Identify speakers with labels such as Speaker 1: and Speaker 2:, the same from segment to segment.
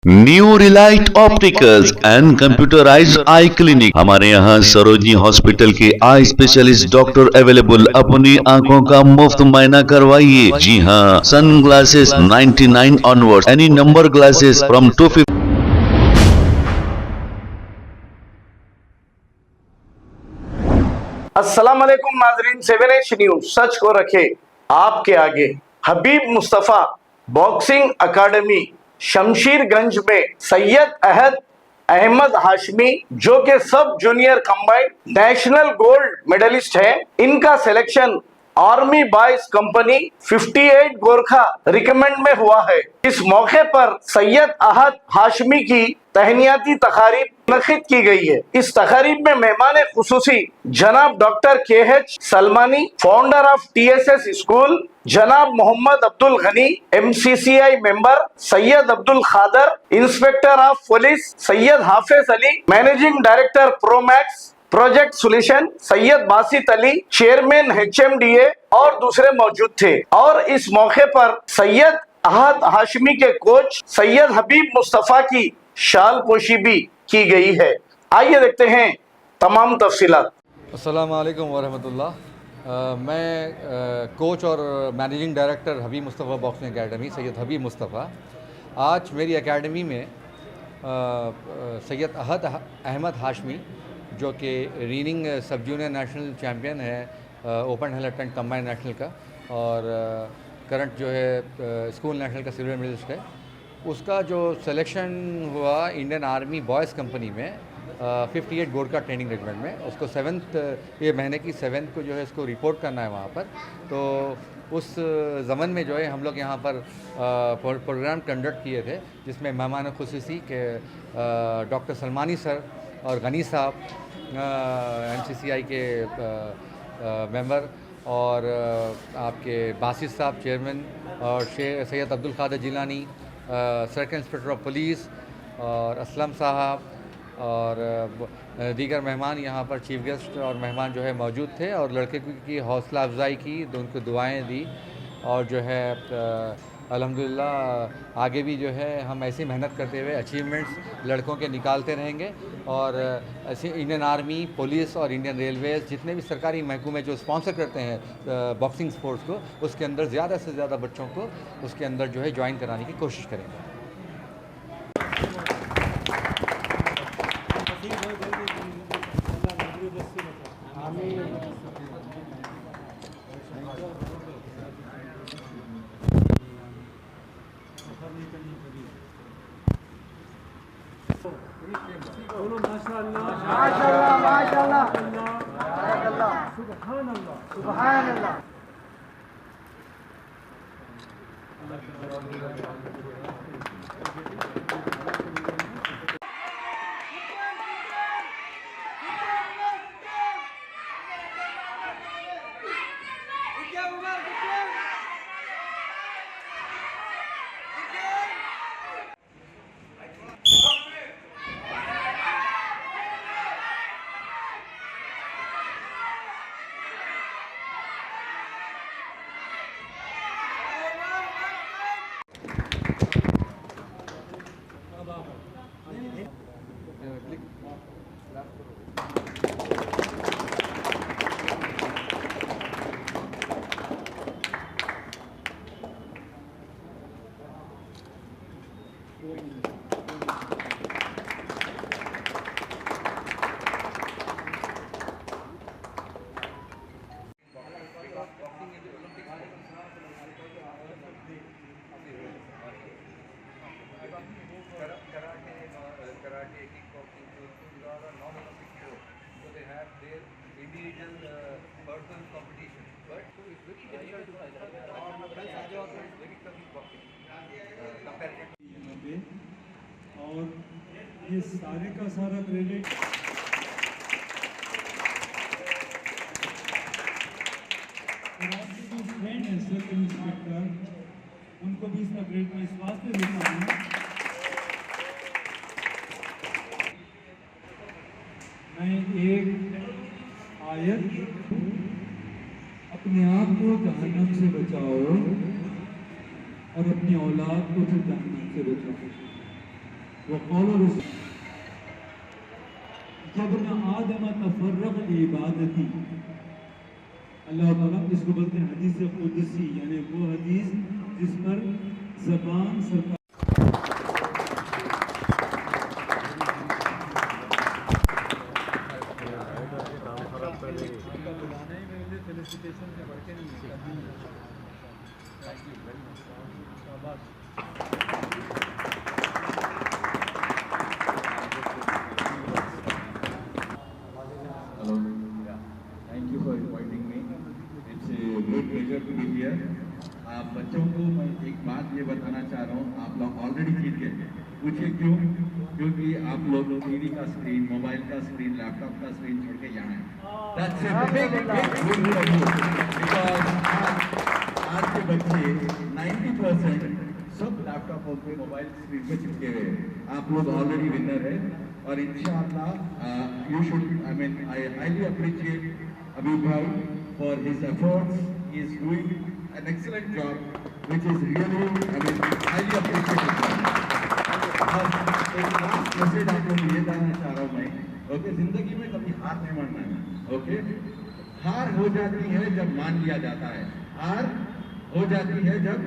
Speaker 1: New Relight opticals and computerised I clinic. हमारे यहाँ Sarojini hospital के आई स्पेशलिस्ट डॉक्टर अवेलेबल। अपनी आंखों का मुफ्त मुआयना करवाइए। जी हाँ, sunglasses 99 onwards, any number glasses from 250।
Speaker 2: अस्सलाम वालेकुम नाजरीन, 7H न्यूज सच को रखे आपके आगे। हबीब मुस्तफा बॉक्सिंग अकादमी शमशीरगंज में सैयद अहमद हाशमी, जो कि sub junior combined national gold medalist हैं, इनका selection army boys company 58 Gorkha regiment में हुआ है। इस मौके पर सैयद अहद हाशमी की तहनियाती तकारीब मुनक़िद की गई है। इस तकारीब में मेहमान खुसूसी जनाब doctor KH Salmani, founder of TSS school, जनाब Mohammad Abdul Gani, MCCI member, Syed Abdul Khadar, inspector of police Syed Hafiz Ali, managing director Promax project solution Syed Basit Ali, chairman HMDA और दूसरे मौजूद थे। और इस मौके पर सैयद अहद हाशमी के कोच सैयद हबीब मुस्तफा की शाल पोशी भी की गई है। आइए देखते हैं तमाम तफसीलात।
Speaker 3: अस्सलाम वालेकुम वरहमतुल्लाह। मैं कोच और मैनेजिंग डायरेक्टर हबीब मुस्तफ़ा बॉक्सिंग एकेडमी सैयद हबीब मुस्तफ़ा। आज मेरी एकेडमी में सैयद अहमद हाशमी, जो कि रीनिंग सब जूनियर नेशनल चैम्पियन है ओपन हेलर टेंट कंबाइंड नेशनल का, और करंट जो है स्कूल नेशनल का सिल्वर मेडलिस्ट है, उसका जो सिलेक्शन हुआ इंडियन आर्मी बॉयज़ कंपनी में 58 गोरखा ट्रेनिंग रेजिमेंट में। उसको 7th ये महीने की 7th को जो है इसको रिपोर्ट करना है वहाँ पर। तो उस ज़मन में जो है हम लोग यहाँ पर प्रोग्राम कंडक्ट किए थे, जिसमें मेहमान खुसूसी के डॉक्टर सलमानी सर और गनी साहब, MCCI के मेंबर, और आपके बासित साहब चेयरमैन, और Syed Abdul Khadar Jilani circle inspector of police, और असलम साहब और दीगर मेहमान यहाँ पर चीफ गेस्ट और मेहमान जो है मौजूद थे, और लड़के की हौसला अफजाई की, उनको दुआएं दी, और जो है अल्हम्दुलिल्लाह आगे भी जो है हम ऐसी मेहनत करते हुए अचीवमेंट्स लड़कों के निकालते रहेंगे। और ऐसे इंडियन आर्मी, पुलिस और इंडियन रेलवेज़ जितने भी सरकारी महकमे जो स्पॉन्सर करते हैं बॉक्सिंग स्पोर्ट्स को, उसके अंदर ज़्यादा से ज़्यादा बच्चों को उसके अंदर जो है ज्वाइन कराने की कोशिश करेंगे।
Speaker 4: माशाअल्लाह माशाअल्लाह माशाअल्लाह सुभान अल्लाह सुभान अल्लाह।
Speaker 5: Karate, kickboxing, these are the non-Olympic sports. So they have their individual personal competition. But it's very difficult to it's very tough in boxing. Comparatively.
Speaker 6: और ये सारे का सारा क्रेडिट फ्रेंड है सर्कल इंस्पेक्टर, उनको भी इसका क्रेडिट मैं इस वास्ते देता हूँ। मैं एक आयत, अपने आप को जहन्नम से बचाओ और अपनी औलाद को फिर जहन्नम से बचाओ। वक़ौल जब आदम तफर्रक़ इबादती, अल्लाह ताला इसको बोलते हैं हदीस कुदसी, यानी वो हदीस जिस पर ज़बान सरकार
Speaker 7: Hello. Thank you for inviting me. It's a great pleasure to be here. आप बच्चों को मैं एक बात ये बताना चाह रहा हूँ, आप लोग ऑलरेडी जीत गए। पूछिए क्यों? क्योंकि आप लोग टीवी का स्क्रीन, मोबाइल का स्क्रीन, लैपटॉप का स्क्रीन छोड़ के यहाँ हैं। That's a big win for you. Because आज के बच्चे 90% सब लैपटॉप और मोबाइल स्क्रीन पे चिपके हुए हैं। आप लोग ऑलरेडी विनर है और इंशाअल्लाह you should, I mean, I highly appreciate Habib bhai for his efforts. He is doing an excellent job, which is really, I mean, highly appreciated. एक लास्ट मैसेज आप लोग ये देना चाह रहा हूँ मैं, ओके, जिंदगी में कभी हार नहीं मानना है, ओके। हार हो जाती है जब मान लिया जाता है, हार हो जाती है जब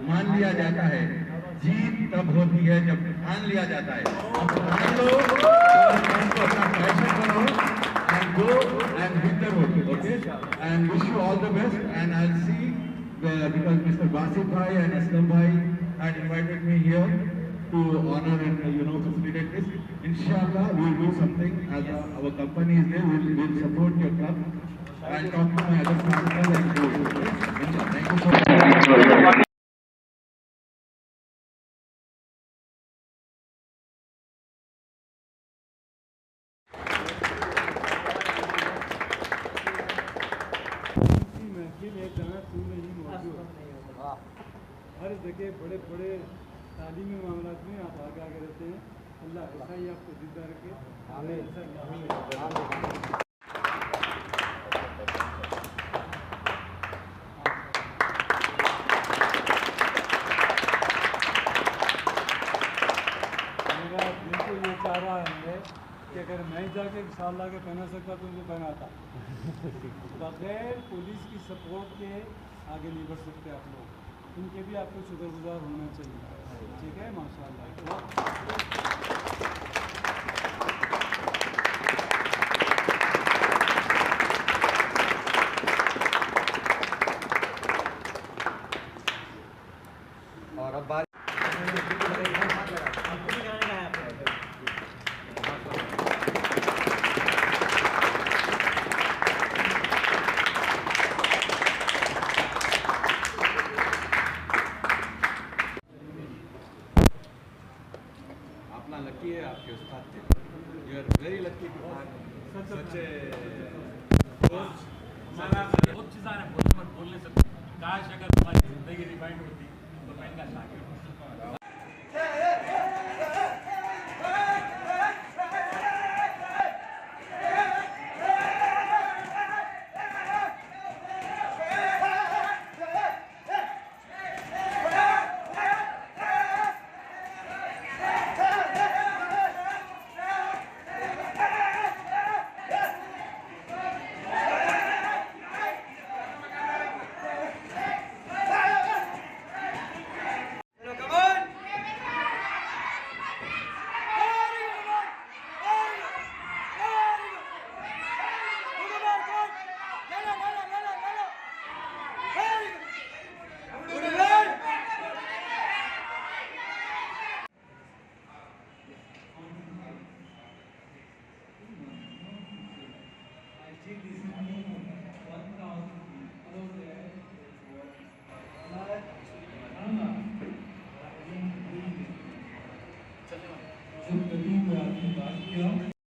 Speaker 7: मान लिया जाता है, जीत तब होती है जब ठान लिया जाता है। अब ठान लो और इसको अपना पैशन करो and go and win the road, okay? And wish you all the best. And I'll see because Mr. Basit bhai and Aslam bhai had invited me here to honor and facilitate this. Inshallah, we'll do something as our company is there. We'll support your club and talk to my other partners and do it. Okay? Inshallah. Thank you so much.
Speaker 6: हर जगह बड़े बड़े तालीमी मामला में आप आगे रहते हैं। अल्लाह ऐसा ही आपको जिंदा रखे। मेरा दिल तो ये चाह रहा है कि अगर मैं जाके इंशाअल्लाह के पहना सकता तो उनको पहनाता। बगैर पुलिस की सपोर्ट के आगे नहीं बढ़ सकते आप लोग, इनके भी आपको शुक्रगुजार होना चाहिए। ठीक है, माशाअल्लाह।
Speaker 3: और अब बात
Speaker 5: लकी है आपके उस्ताद थे। You are very lucky to have such a coach.
Speaker 8: बहुत चीज़ आ रहे हैं, बोल नहीं सकते। काश अगर तुम्हारी जिंदगी रिवाइंड होती तो मैं इनका शागिर्द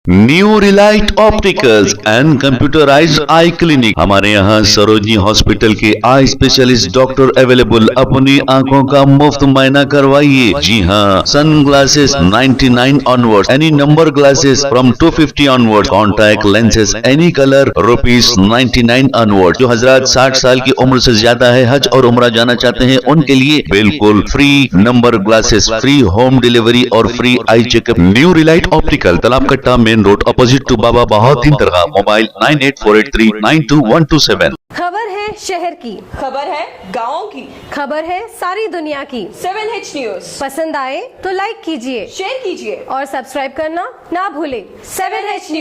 Speaker 1: new Relight opticals and computerised I clinic. हमारे यहाँ सरोजनी हॉस्पिटल के आई स्पेशलिस्ट डॉक्टर अवेलेबल। अपनी आंखों का मुफ्त मुआयना करवाइए। जी हाँ, sunglasses 99 onward, any number glasses from 250 onward, contact lenses any colour ₹99 onward. जो हजरात 60 साल की उम्र से ज्यादा है, हज और उम्रा जाना चाहते हैं, उनके लिए बिल्कुल free number glasses, free home delivery और free eye checkup. New relight optical, Talab Katta, main road, opposite to Baba Bahauddin दरगाह। मोबाइल 9848392127।
Speaker 9: खबर है शहर की,
Speaker 10: खबर है गाँव की,
Speaker 9: खबर है सारी दुनिया की।
Speaker 10: 7H न्यूज
Speaker 9: पसंद आए तो लाइक कीजिए,
Speaker 10: शेयर कीजिए
Speaker 9: और सब्सक्राइब करना ना भूले।
Speaker 10: 7H news.